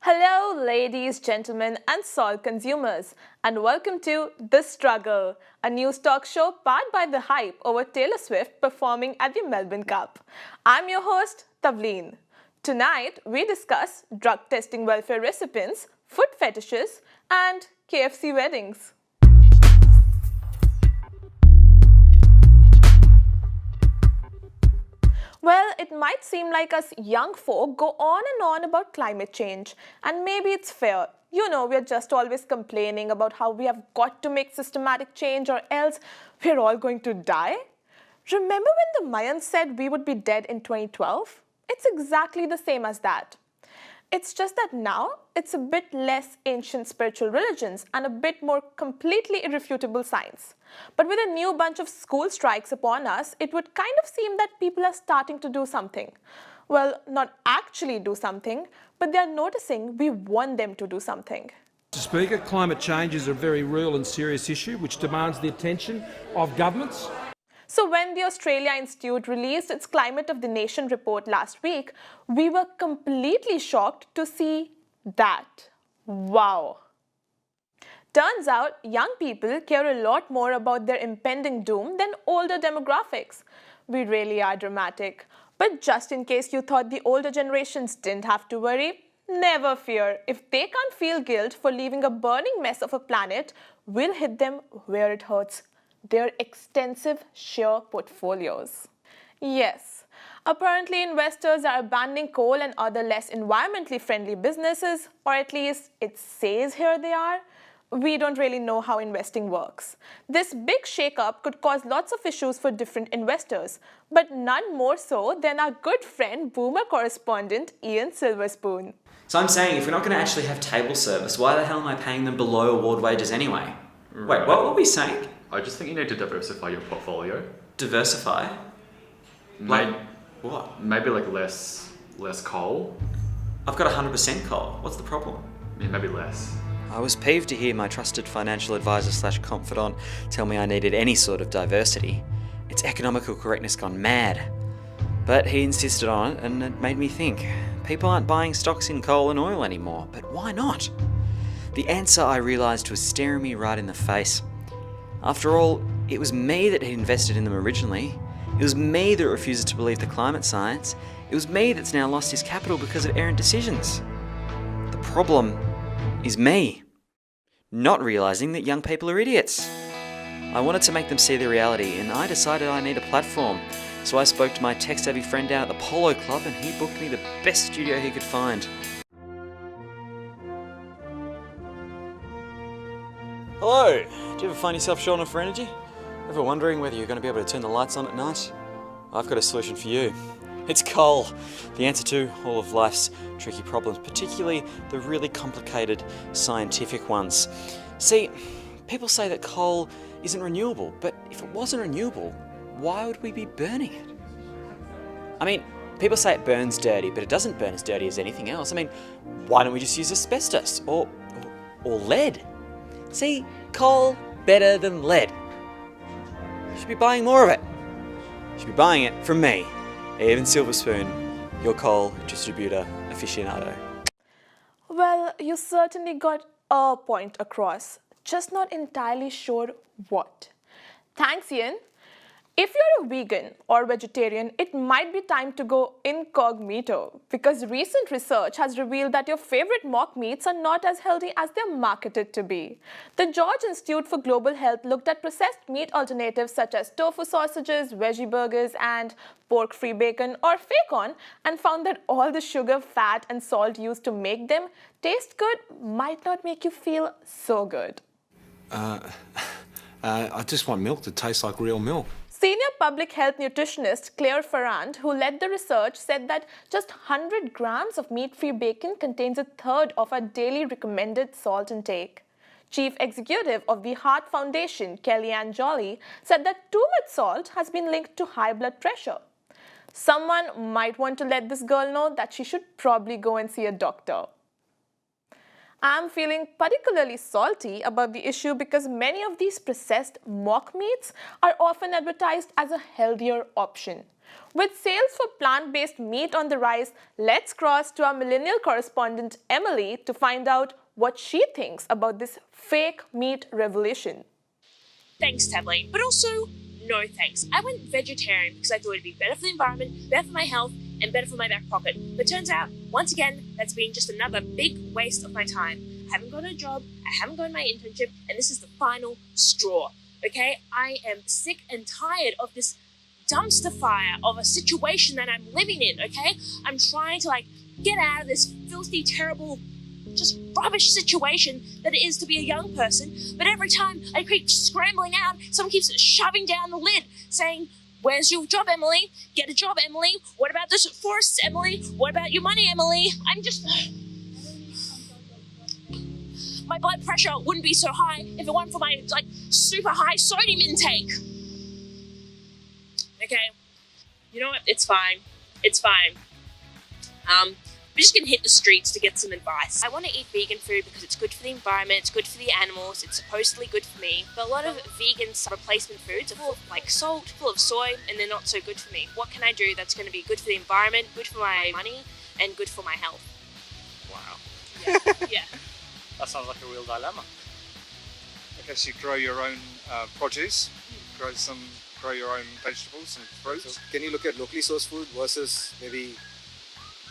Hello, ladies, gentlemen, and salt consumers, and welcome to The Struggle, a news talk show powered by the hype over Taylor Swift performing at the Melbourne Cup. I'm your host, Tavleen. Tonight, we discuss drug testing welfare recipients, foot fetishes, and KFC weddings. Well, it might seem like us young folk go on and on about climate change, and maybe it's fair. We're just always complaining about how we have got to make systematic change or else we're all going to die. Remember when the Mayans said we would be dead in 2012? It's exactly the same as that. It's just that now it's a bit less ancient spiritual religions and a bit more completely irrefutable science. But with a new bunch of school strikes upon us, it would kind of seem that people are starting to do something. Well, not actually do something, but they're noticing we want them to do something. Mr. Speaker, climate change is a very real and serious issue which demands the attention of governments. So when the Australia Institute released its Climate of the Nation report last week, we were completely shocked to see that. Wow! Turns out young people care a lot more about their impending doom than older demographics. We really are dramatic. But just in case you thought the older generations didn't have to worry, never fear. If they can't feel guilt for leaving a burning mess of a planet, we'll hit them where it hurts. Their extensive sheer portfolios. Yes, apparently investors are abandoning coal and other less environmentally friendly businesses, or at least it says here they are. We don't really know how investing works. This big shake-up could cause lots of issues for different investors, but none more so than our good friend boomer correspondent Ian Silverspoon. So I'm saying if we're not going to actually have table service, why the hell am I paying them below award wages anyway? Wait, what were we saying? I just think you need to diversify your portfolio. Diversify? Like what? Maybe like less coal. I've got 100% coal. What's the problem? Yeah, maybe less. I was peeved to hear my trusted financial advisor / confidant tell me I needed any sort of diversity. It's economical correctness gone mad. But he insisted on it, and it made me think. People aren't buying stocks in coal and oil anymore, but why not? The answer, I realised, was staring me right in the face. After all, it was me that had invested in them originally. It was me that refuses to believe the climate science. It was me that's now lost his capital because of errant decisions. The problem is me, not realising that young people are idiots. I wanted to make them see the reality, and I decided I need a platform. So I spoke to my tech-savvy friend down at the Polo Club, and he booked me the best studio he could find. Hello! Do you ever find yourself short on for energy? Ever wondering whether you're going to be able to turn the lights on at night? I've got a solution for you. It's coal! The answer to all of life's tricky problems, particularly the really complicated scientific ones. See, people say that coal isn't renewable, but if it wasn't renewable, why would we be burning it? I mean, people say it burns dirty, but it doesn't burn as dirty as anything else. I mean, why don't we just use asbestos or lead? See, coal better than lead. You should be buying more of it. You should be buying it from me, Evan Silverspoon, your coal distributor aficionado. Well, you certainly got a point across, just not entirely sure what. Thanks, Ian. If you're a vegan or vegetarian, it might be time to go incognito because recent research has revealed that your favorite mock meats are not as healthy as they're marketed to be. The George Institute for Global Health looked at processed meat alternatives such as tofu sausages, veggie burgers, and pork-free bacon or bacon and found that all the sugar, fat, and salt used to make them taste good might not make you feel so good. I just want milk to taste like real milk. Senior public health nutritionist Claire Ferrand, who led the research, said that just 100 grams of meat-free bacon contains a third of our daily recommended salt intake. Chief Executive of the Heart Foundation, Kellyanne Jolly, said that too much salt has been linked to high blood pressure. Someone might want to let this girl know that she should probably go and see a doctor. I'm feeling particularly salty about the issue because many of these processed mock meats are often advertised as a healthier option. With sales for plant-based meat on the rise, let's cross to our millennial correspondent Emily to find out what she thinks about this fake meat revolution. Thanks, Tadlane, but also no thanks. I went vegetarian because I thought it'd be better for the environment, better for my health, and better for my back pocket. But turns out, once again, that's been just another big waste of my time. I haven't got a job, I haven't got my internship, and this is the final straw, okay? I am sick and tired of this dumpster fire of a situation that I'm living in, okay? I'm trying to get out of this filthy, terrible, just rubbish situation that it is to be a young person, but every time I keep scrambling out, someone keeps shoving down the lid, saying, "Where's your job, Emily? Get a job, Emily. What about the forests, Emily? What about your money, Emily?" I'm just... My blood pressure wouldn't be so high if it weren't for my, super high sodium intake. Okay, you know what? It's fine. It's fine. We're just gonna hit the streets to get some advice. I want to eat vegan food because it's good for the environment, it's good for the animals, it's supposedly good for me. But a lot of vegan replacement foods are full of salt, full of soy, and they're not so good for me. What can I do that's going to be good for the environment, good for my money, and good for my health? Wow. Yeah. That sounds like a real dilemma. I guess you grow your own produce, grow your own vegetables and fruits. So can you look at locally sourced food versus maybe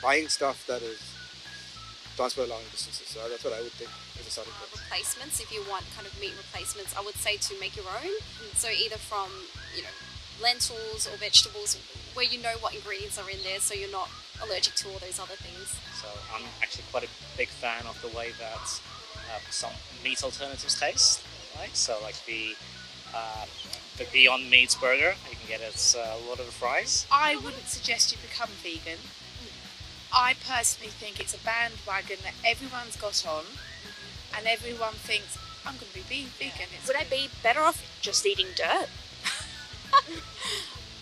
buying stuff that is transferred long distances? So that's what I would think is a starting point. Replacements, if you want kind of meat replacements, I would say to make your own. So either from, lentils or vegetables where you know what ingredients are in there so you're not allergic to all those other things. So I'm actually quite a big fan of the way that some meat alternatives taste. Right? So the Beyond Meats burger, you can get it a lot of the fries. I wouldn't suggest you become vegan. I personally think it's a bandwagon that everyone's got on, and everyone thinks, I'm going to be vegan. Would I be better off just eating dirt?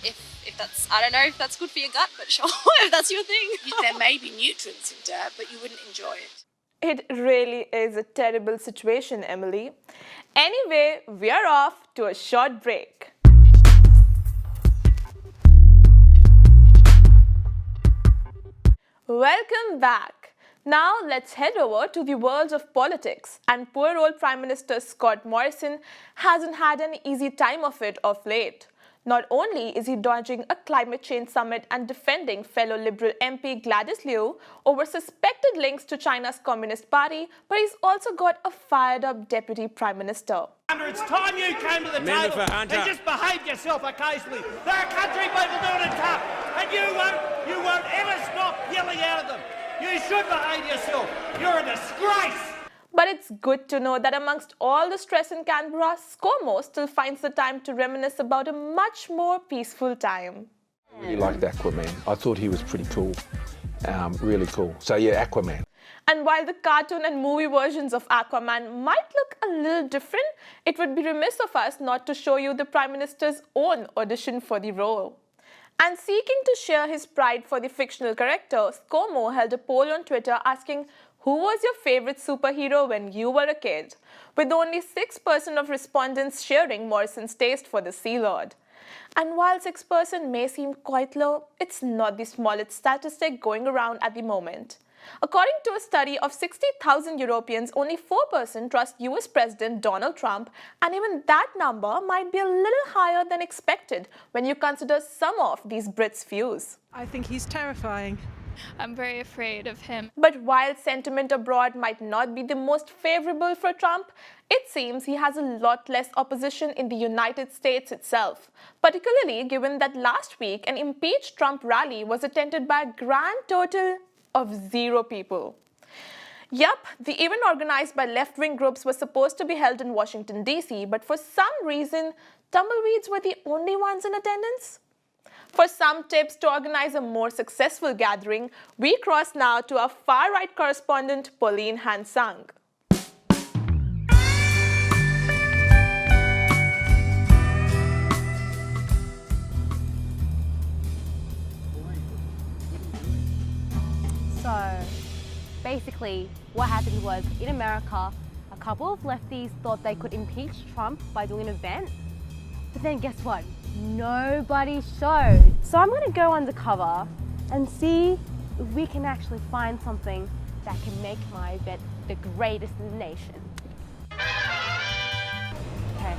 If that's, I don't know if that's good for your gut, but sure, if that's your thing. There may be nutrients in dirt, but you wouldn't enjoy it. It really is a terrible situation, Emily. Anyway, we're off to a short break. Welcome back. Now let's head over to the world of politics. And poor old Prime Minister Scott Morrison hasn't had an easy time of it of late. Not only is he dodging a climate change summit and defending fellow Liberal MP Gladys Liu over suspected links to China's Communist Party, but he's also got a fired-up Deputy Prime Minister. It's time you came to the table and just behaved yourself occasionally. There are country people doing it tough, and you won't ever stop yelling out at them. You should behave yourself. You're a disgrace. But it's good to know that amongst all the stress in Canberra, ScoMo still finds the time to reminisce about a much more peaceful time. I really liked Aquaman. I thought he was pretty cool. Really cool. So yeah, Aquaman. And while the cartoon and movie versions of Aquaman might look a little different, it would be remiss of us not to show you the Prime Minister's own audition for the role. And seeking to share his pride for the fictional character, ScoMo held a poll on Twitter asking, who was your favorite superhero when you were a kid? With only 6% of respondents sharing Morrison's taste for the Sea Lord. And while 6% may seem quite low, it's not the smallest statistic going around at the moment. According to a study of 60,000 Europeans, only 4% trust US President Donald Trump, and even that number might be a little higher than expected when you consider some of these Brits' views. I think he's terrifying. I'm very afraid of him. But while sentiment abroad might not be the most favorable for Trump, it seems he has a lot less opposition in the United States itself, particularly given that last week an impeach Trump rally was attended by a grand total of 0 people. Yup, the event organized by left-wing groups was supposed to be held in Washington, D.C., but for some reason, tumbleweeds were the only ones in attendance. For some tips to organize a more successful gathering, we cross now to our far-right correspondent, Pauline Hansang. So, basically, what happened was, in America, a couple of lefties thought they could impeach Trump by doing an event. But then guess what? nobody showed. So I'm gonna go undercover and see if we can actually find something that can make my event the greatest in the nation. Okay,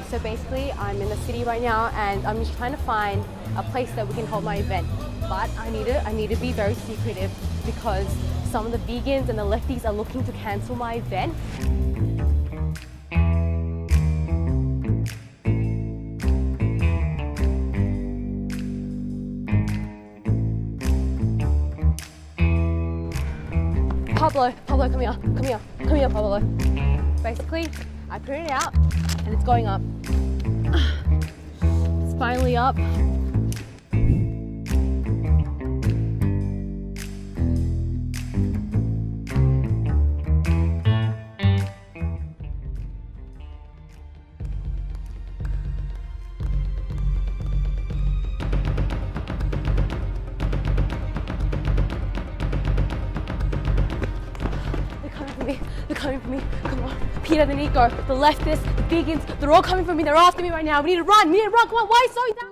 so basically I'm in the city right now and I'm just trying to find a place that we can hold my event. But I need to be very secretive because some of the vegans and the lefties are looking to cancel my event. Pablo, come here, Pablo. Basically, I put it out and it's going up. It's finally up. They're coming for me. Come on. Peter, the Nico, the leftists, the vegans, they're all coming for me. They're after me right now. We need to run. Come on. Why so down?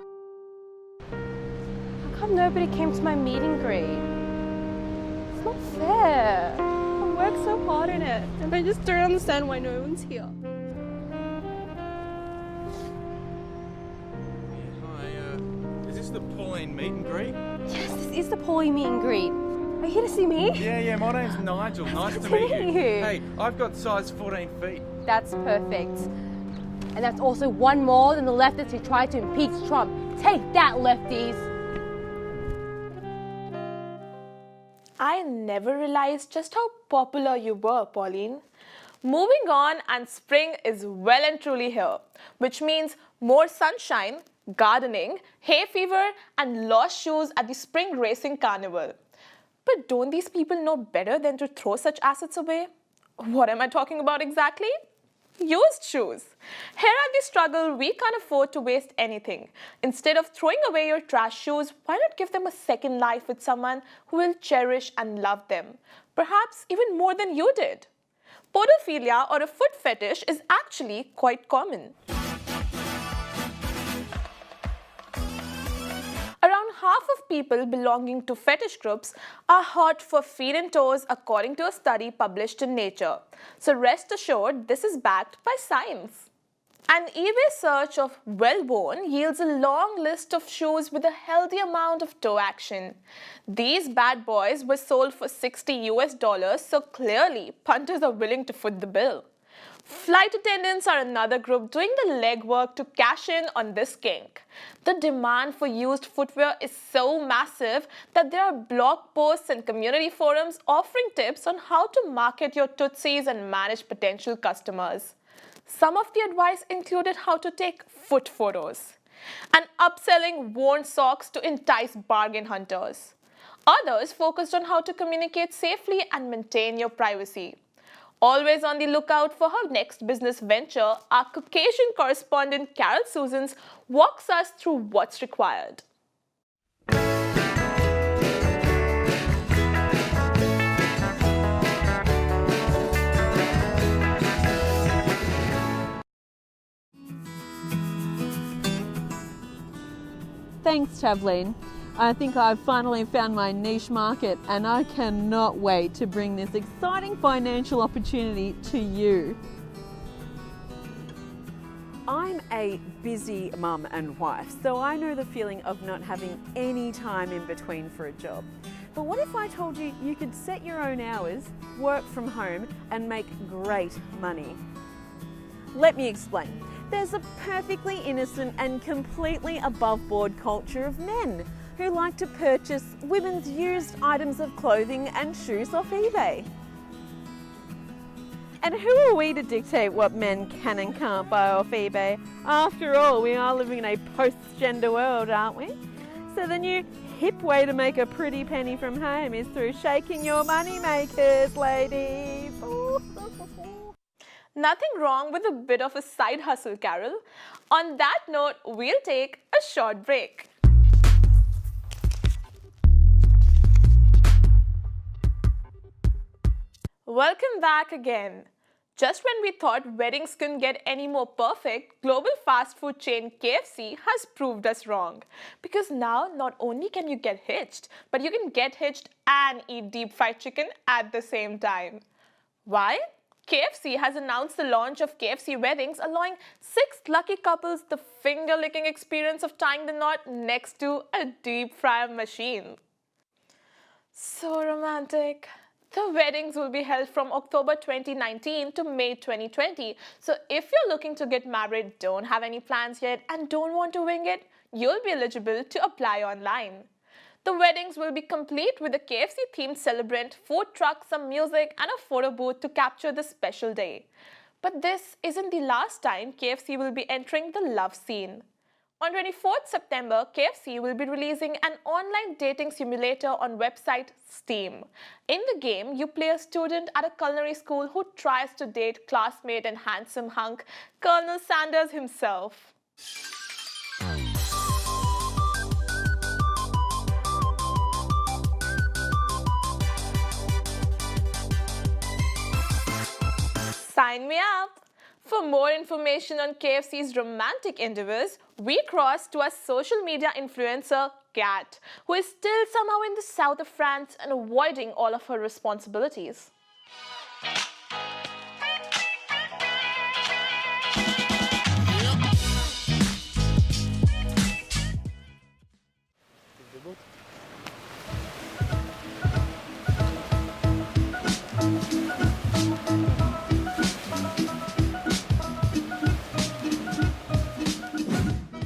How come nobody came to my meet and greet? It's not fair. I worked so hard in it, and I just don't understand why no one's here. Hi, is this the Pauline meet and greet? Yes, this is the Paulie meet and greet. Are you here to see me? Yeah, my name's Nigel. Nice to meet you. Hey, I've got size 14 feet. That's perfect. And that's also one more than the leftists who tried to impeach Trump. Take that, lefties! I never realized just how popular you were, Pauline. Moving on, and spring is well and truly here, which means more sunshine, gardening, hay fever, and lost shoes at the spring racing carnival. But don't these people know better than to throw such assets away? What am I talking about exactly? Used shoes. Here at the struggle, we can't afford to waste anything. Instead of throwing away your trash shoes, why not give them a second life with someone who will cherish and love them? Perhaps even more than you did. Podophilia, or a foot fetish, is actually quite common. Around half of people belonging to fetish groups are hot for feet and toes, according to a study published in Nature. So rest assured, this is backed by science. An eBay search of well-worn yields a long list of shoes with a healthy amount of toe action. These bad boys were sold for $60 US, so clearly punters are willing to foot the bill. Flight attendants are another group doing the legwork to cash in on this kink. The demand for used footwear is so massive that there are blog posts and community forums offering tips on how to market your tootsies and manage potential customers. Some of the advice included how to take foot photos and upselling worn socks to entice bargain hunters. Others focused on how to communicate safely and maintain your privacy. Always on the lookout for her next business venture, our Caucasian correspondent Carol Susans walks us through what's required. Thanks, Tavleen. I think I've finally found my niche market and I cannot wait to bring this exciting financial opportunity to you. I'm a busy mum and wife, so I know the feeling of not having any time in between for a job. But what if I told you you could set your own hours, work from home, and make great money? Let me explain. There's a perfectly innocent and completely above-board culture of men who like to purchase women's used items of clothing and shoes off eBay. And who are we to dictate what men can and can't buy off eBay? After all, we are living in a post-gender world, aren't we? So the new hip way to make a pretty penny from home is through shaking your money makers, ladies. Nothing wrong with a bit of a side hustle, Carol. On that note, we'll take a short break. Welcome back again. Just when we thought weddings couldn't get any more perfect, global fast food chain KFC has proved us wrong. Because now not only can you get hitched, but you can get hitched and eat deep fried chicken at the same time. Why? KFC has announced the launch of KFC weddings, allowing 6 lucky couples the finger-licking experience of tying the knot next to a deep fryer machine. So romantic. The weddings will be held from October 2019 to May 2020. So if you're looking to get married, don't have any plans yet, and don't want to wing it, you'll be eligible to apply online. The weddings will be complete with a KFC-themed celebrant, food truck, some music, and a photo booth to capture the special day. But this isn't the last time KFC will be entering the love scene. On 24th September, KFC will be releasing an online dating simulator on website Steam. In the game, you play a student at a culinary school who tries to date classmate and handsome hunk Colonel Sanders himself. Sign me up! For more information on KFC's romantic endeavors, we cross to our social media influencer, Kat, who is still somehow in the south of France and avoiding all of her responsibilities.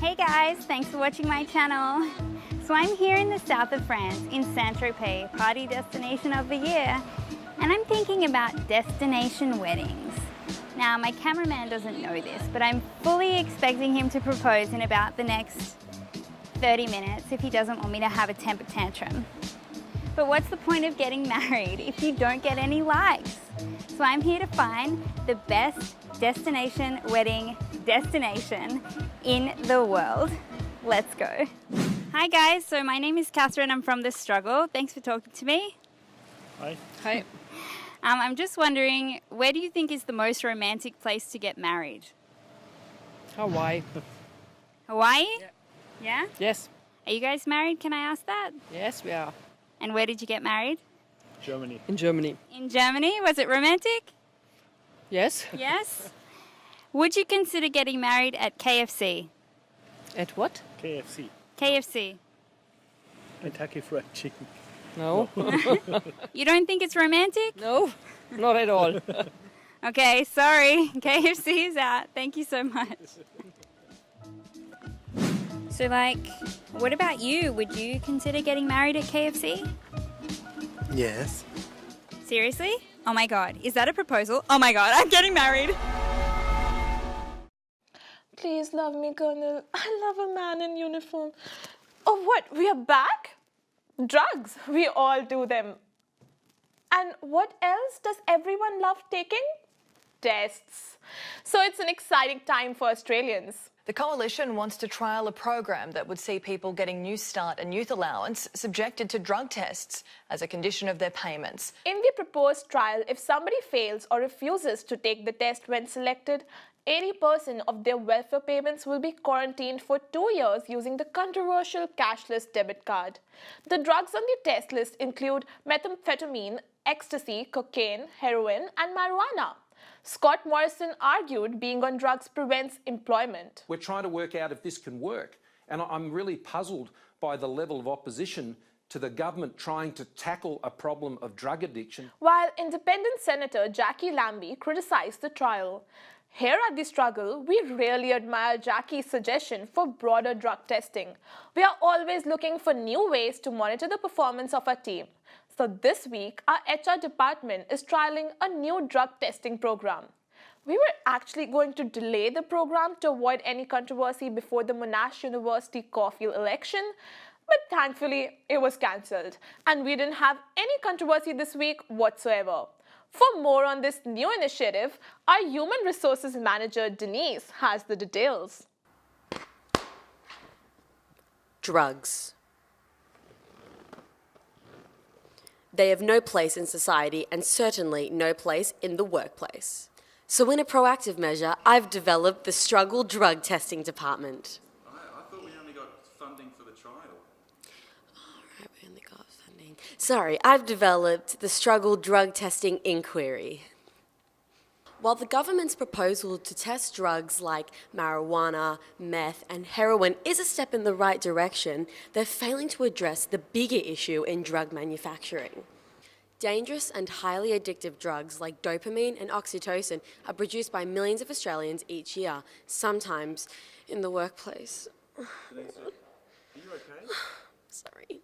Hey guys, thanks for watching my channel. So I'm here in the south of France, in Saint-Tropez, party destination of the year, and I'm thinking about destination weddings. Now, my cameraman doesn't know this, but I'm fully expecting him to propose in about the next 30 minutes if he doesn't want me to have a temper tantrum. But what's the point of getting married if you don't get any likes? So I'm here to find the best destination wedding destination in the world. Let's go. Hi guys, so my name is Catherine. I'm from The Struggle. Thanks for talking to me. Hi. Hi. I'm just wondering, where do you think is the most romantic place to get married? Hawaii. Hawaii? Yeah? Yes. Are you guys married? Can I ask that? Yes, we are. And where did you get married? Germany. In Germany. In Germany? Was it romantic? Yes. Yes. Would you consider getting married at KFC? At what? KFC. KFC. Kentucky Fried Chicken. No. You don't think it's romantic? No, not at all. Okay, sorry. KFC is out. Thank you so much. So, what about you? Would you consider getting married at KFC? Yes. Seriously? Oh my god, is that a proposal? Oh my god, I'm getting married! Please love me, Colonel. I love a man in uniform. Oh, what? We are back? Drugs. We all do them. And what else does everyone love taking? Tests. So it's an exciting time for Australians. The Coalition wants to trial a program that would see people getting New Start and Youth Allowance subjected to drug tests as a condition of their payments. In the proposed trial, if somebody fails or refuses to take the test when selected, 80% of their welfare payments will be quarantined for 2 years using the controversial cashless debit card. The drugs on the test list include methamphetamine, ecstasy, cocaine, heroin, and marijuana. Scott Morrison argued being on drugs prevents employment. We're trying to work out if this can work, and I'm really puzzled by the level of opposition to the government trying to tackle a problem of drug addiction. While independent Senator Jackie Lambie criticized the trial. Here at The Struggle, we really admire Jackie's suggestion for broader drug testing. We are always looking for new ways to monitor the performance of our team. So this week, our HR department is trialing a new drug testing program. We were actually going to delay the program to avoid any controversy before the Monash University Caulfield election, but thankfully it was cancelled and we didn't have any controversy this week whatsoever. For more on this new initiative, our Human Resources Manager Denise has the details. Drugs. They have no place in society and certainly no place in the workplace. So in a proactive measure, I've developed the Struggle Drug Testing Department. I thought we only got funding for the trial. Right, we only got funding. Sorry, I've developed the Struggle Drug Testing Inquiry. While the government's proposal to test drugs like marijuana, meth, and heroin is a step in the right direction, they're failing to address the bigger issue in drug manufacturing. Dangerous and highly addictive drugs like dopamine and oxytocin are produced by millions of Australians each year, sometimes in the workplace. Denise, are you okay? Sorry.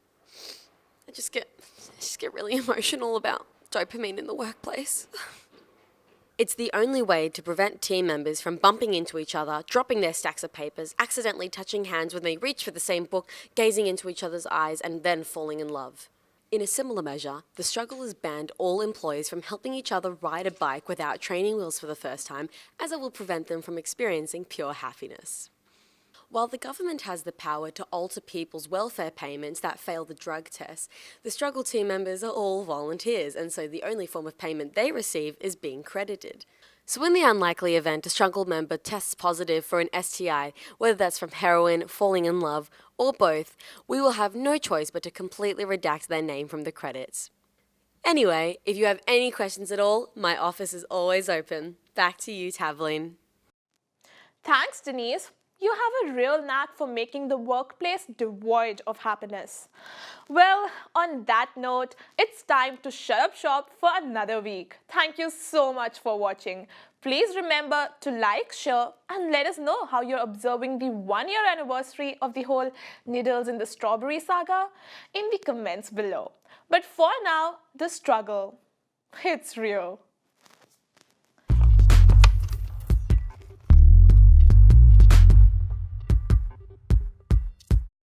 I just get really emotional about dopamine in the workplace. It's the only way to prevent team members from bumping into each other, dropping their stacks of papers, accidentally touching hands when they reach for the same book, gazing into each other's eyes, and then falling in love. In a similar measure, the struggle has banned all employees from helping each other ride a bike without training wheels for the first time, as it will prevent them from experiencing pure happiness. While the government has the power to alter people's welfare payments that fail the drug test, the struggle team members are all volunteers, and so the only form of payment they receive is being credited. So in the unlikely event a struggle member tests positive for an STI, whether that's from heroin, falling in love, or both, we will have no choice but to completely redact their name from the credits. Anyway, if you have any questions at all, my office is always open. Back to you, Tavleen. Thanks, Denise. You have a real knack for making the workplace devoid of happiness. Well, on that note, it's time to shut up shop for another week. Thank you so much for watching. Please remember to like, share, and let us know how you're observing the 1-year anniversary of the whole needles in the strawberry saga in the comments below. But for now, the struggle, it's real.